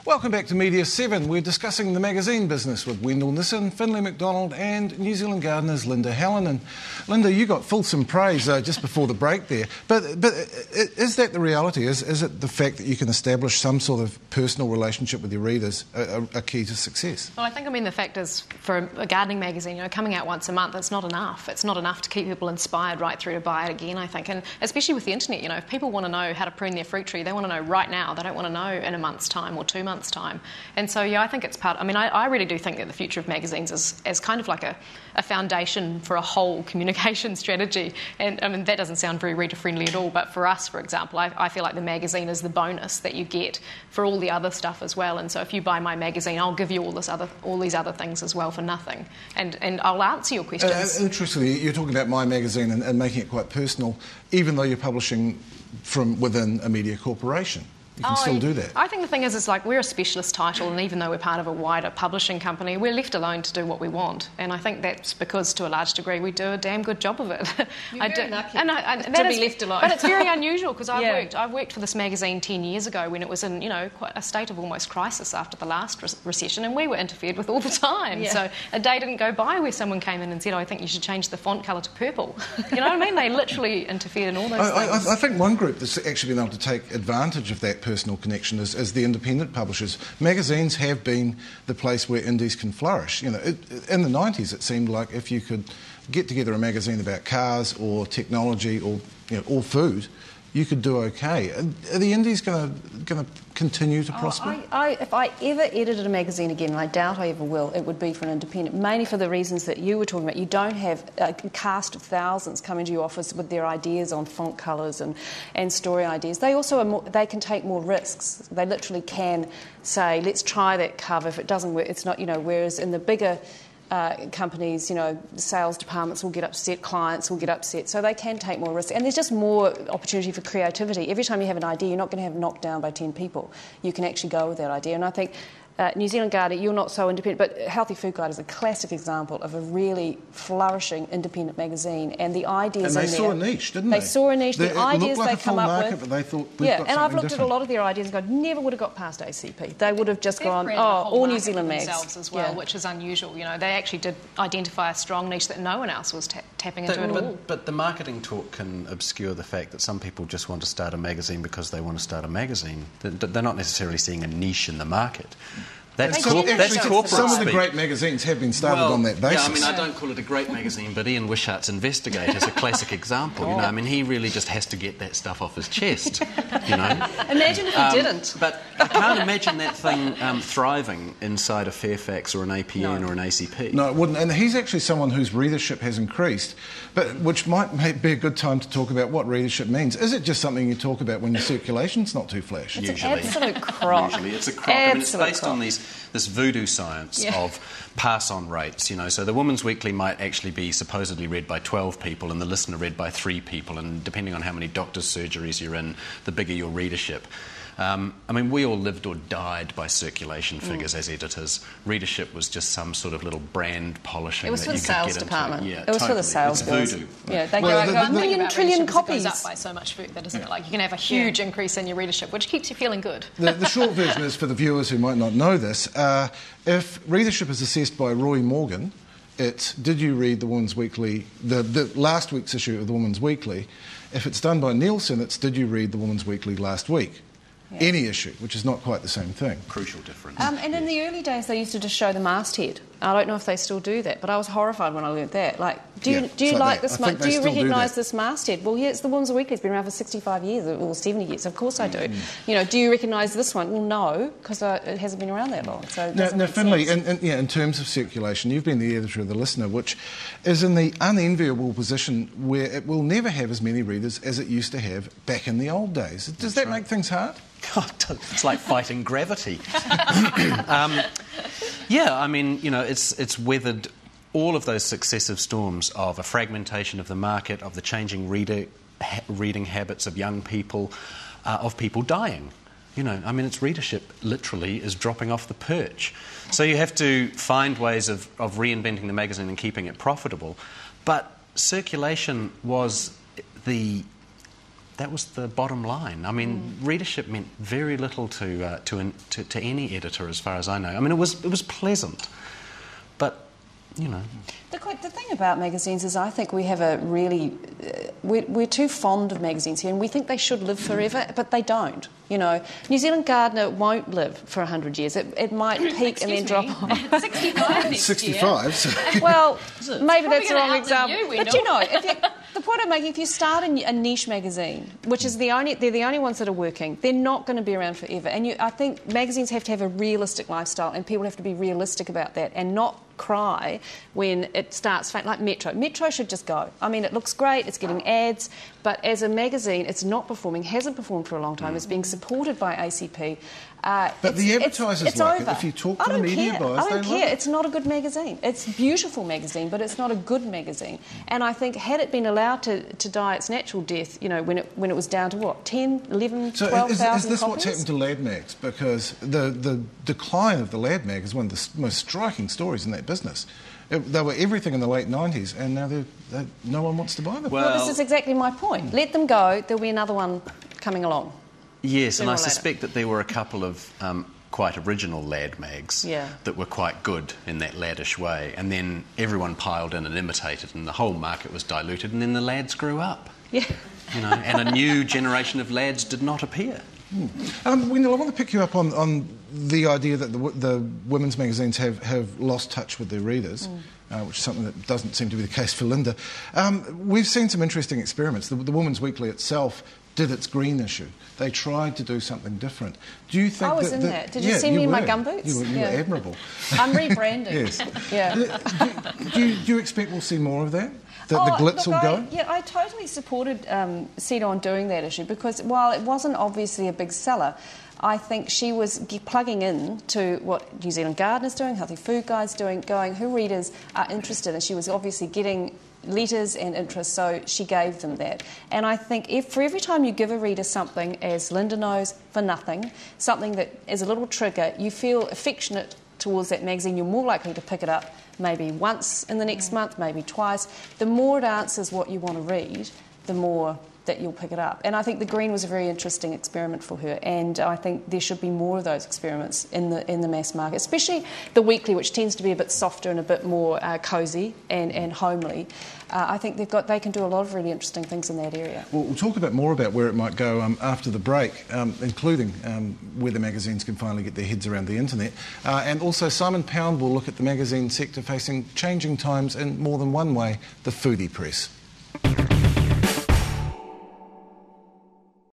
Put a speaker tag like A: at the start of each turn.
A: Welcome back to Media 7. We're discussing the magazine business with Wendell Nissen, Finlay McDonald and New Zealand Gardener's Linda Hallen. And Linda, you got fulsome praise just before the break there. But is that the reality? Is it the fact that you can establish some sort of personal relationship with your readers a key to success?
B: Well, I think, the fact is, for a gardening magazine, coming out once a month, it's not enough. It's not enough to keep people inspired right through to buy it again, I think. And especially with the internet, if people want to know how to prune their fruit tree, they want to know right now. They don't want to know in a month's time or 2 months' time. And so, I think it's part... I really do think that the future of magazines is as kind of like a foundation for a whole communication strategy. And, that doesn't sound very reader-friendly at all, but for us, for example, I feel like the magazine is the bonus that you get for all the other stuff as well. And so if you buy my magazine, I'll give you all these other things as well for nothing. And I'll answer your questions.
A: Interestingly, you're talking about my magazine and making it quite personal, even though you're publishing from within a media corporation. You can still do that.
B: I think the thing is we're a specialist title, and even though we're part of a wider publishing company, we're left alone to do what we want. And I think that's because, to a large degree, we do a damn good job of it.
C: You're very lucky
B: to be left alone. But it's very unusual because I've worked for this magazine 10 years ago when it was in quite a state of almost crisis after the last recession, and we were interfered with all the time. Yeah. So a day didn't go by where someone came in and said, I think you should change the font colour to purple. You know what I mean? They literally interfered in all those things.
A: I think one group that's actually been able to take advantage of that personal connection is the independent publishers. Magazines have been the place where indies can flourish. In the 90s, it seemed like if you could get together a magazine about cars or technology or food, you could do okay. Are the indies going to continue to prosper?
C: If I ever edited a magazine again, and I doubt I ever will, it would be for an independent, mainly for the reasons that you were talking about. You don't have a cast of thousands coming to your office with their ideas on font colours and story ideas. They also they can take more risks. They literally can say, let's try that cover. If it doesn't work, it's not, whereas in the bigger companies, sales departments will get upset, clients will get upset, so they can take more risk. And there's just more opportunity for creativity. Every time you have an idea, you're not going to have it knocked down by 10 people. You can actually go with that idea. And I think New Zealand Gardener, you're not so independent, but Healthy Food Guide is a classic example of a really flourishing independent magazine, and the ideas
A: in there... And they saw a niche, didn't they?
C: They saw a niche, the ideas they come up with...
A: But they thought, we've got
C: and I've looked
A: different.
C: At a lot of their ideas and gone, never would have got past ACP. They would have just gone, all New Zealand mags.
B: Themselves as well, which is unusual. They actually did identify a strong niche that no one else was tapping into at all.
D: But the marketing talk can obscure the fact that some people just want to start a magazine because they want to start a magazine. They're not necessarily seeing a niche in the market. That's corporate
A: Some of the great magazines have been started on that basis.
D: Yeah, I don't call it a great magazine, but Ian Wishart's Investigate is a classic example. He really just has to get that stuff off his chest.
C: Imagine if he didn't.
D: But I can't imagine that thing thriving inside a Fairfax or an APN or an ACP.
A: No, it wouldn't. And he's actually someone whose readership has increased, but which might be a good time to talk about what readership means. Is it just something you talk about when your circulation's not too flash?
C: It's an absolute crock.
D: Usually it's a crock. It's based on this voodoo science of pass-on rates, So the Woman's Weekly might actually be supposedly read by 12 people and the Listener read by 3 people, and depending on how many doctor's surgeries you're in, the bigger your readership. We all lived or died by circulation figures as editors. Readership was just some sort of little brand polishing that you could get into.
C: It was for the sales department.
D: Yeah,
C: it was for the sales
D: girls. It's voodoo.
C: Yeah, they go a million trillion copies.
B: It goes up by so much food, isn't it? You can have a huge increase in your readership, which keeps you feeling good.
A: The short version is, for the viewers who might not know this, if readership is assessed by Roy Morgan, it's did you read the Woman's Weekly, the last week's issue of the Woman's Weekly. If it's done by Nielsen, it's did you read the Woman's Weekly last week. Yeah. Any issue, which is not quite the same thing.
D: Crucial difference.
C: And in the early days, they used to just show the masthead. I don't know if they still do that, but I was horrified when I learnt that. Do you like this? Do you recognise this masthead? Well, yeah, it's the Women's Weekly. It's been around for 65 years or 70 years. Of course I do. Do you recognise this one? Well, no, because it hasn't been around that long. So
A: now, Finlay, in terms of circulation, you've been the editor of The Listener, which is in the unenviable position where it will never have as many readers as it used to have back in the old days. Does that make things hard?
D: God, it's like fighting gravity. It's weathered all of those successive storms of a fragmentation of the market, of the changing reading habits of young people, of people dying. Its readership literally is dropping off the perch. So you have to find ways of reinventing the magazine and keeping it profitable. But circulation was the that was the bottom line. I mean, readership meant very little to any editor, as far as I know. I mean, it was pleasant, but you know.
C: The thing about magazines is I think we have a really... we're too fond of magazines here, and we think they should live forever, but they don't. You know, New Zealand Gardener won't live for 100 years. It might peak and then drop off.
B: 65 next
A: 65.
B: year.
A: So.
C: Well, maybe that's the wrong
B: outlive
C: example.
B: you,
C: But you know, the point I'm making, if you start a niche magazine, which is they're the only ones that are working, they're not going to be around forever. And I think magazines have to have a realistic lifestyle, and people have to be realistic about that and not cry when it starts like Metro. Metro should just go. I mean, it looks great, it's getting ads, but as a magazine, it's not performing, hasn't performed for a long time, it's being supported by ACP.
A: But the advertisers like it. If you talk to the media buyers,
C: I don't
A: they love
C: care.
A: it.
C: It's not a good magazine. It's a beautiful magazine, but it's not a good magazine. And I think had it been allowed to die its natural death, you know, when it was down to what, 10, 11, 12,000
A: So is this
C: copies?
A: what's happened to Lad Mags? Because the decline of the Lad Mag is one of the most striking stories in that business. They were everything in the late 90s, and now no one wants to buy them.
C: Well, this is exactly my point. Let them go. There'll be another one coming along.
D: Yes, and I suspect that there were a couple of quite original Lad Mags that were quite good in that laddish way, and then everyone piled in and imitated, and the whole market was diluted, and then the lads grew up.
C: Yeah.
D: You know, and a new generation of lads did not appear.
A: Wendell, I want to pick you up on the idea that the women's magazines have lost touch with their readers, which is something that doesn't seem to be the case for Linda. We've seen some interesting experiments. The Women's Weekly itself did its green issue. They tried to do something different. Do you think
C: I was in that. Did you see me in my gumboots?
A: You were admirable.
C: I'm rebranding.
A: Yes.
C: Yeah.
A: Do you expect we'll see more of that? The glitz will go?
C: Yeah, I totally supported Ceylon doing that issue because while it wasn't obviously a big seller, I think she was plugging in to what New Zealand Gardener's doing, Healthy Food Guide's doing, going who readers are interested, and she was obviously getting letters and interest, so she gave them that. And I think for every time you give a reader something, as Linda knows, for nothing, something that is a little trigger, you feel affectionate towards that magazine, you're more likely to pick it up maybe once in the next month, maybe twice. The more it answers what you want to read, the more that you'll pick it up. And I think the green was a very interesting experiment for her, and I think there should be more of those experiments in the mass market, especially the weekly, which tends to be a bit softer and a bit more cosy and homely. I think they can do a lot of really interesting things in that area.
A: Well, we'll talk a bit more about where it might go after the break, including whether magazines can finally get their heads around the internet. And also Simon Pound will look at the magazine sector facing changing times in more than one way, the foodie press.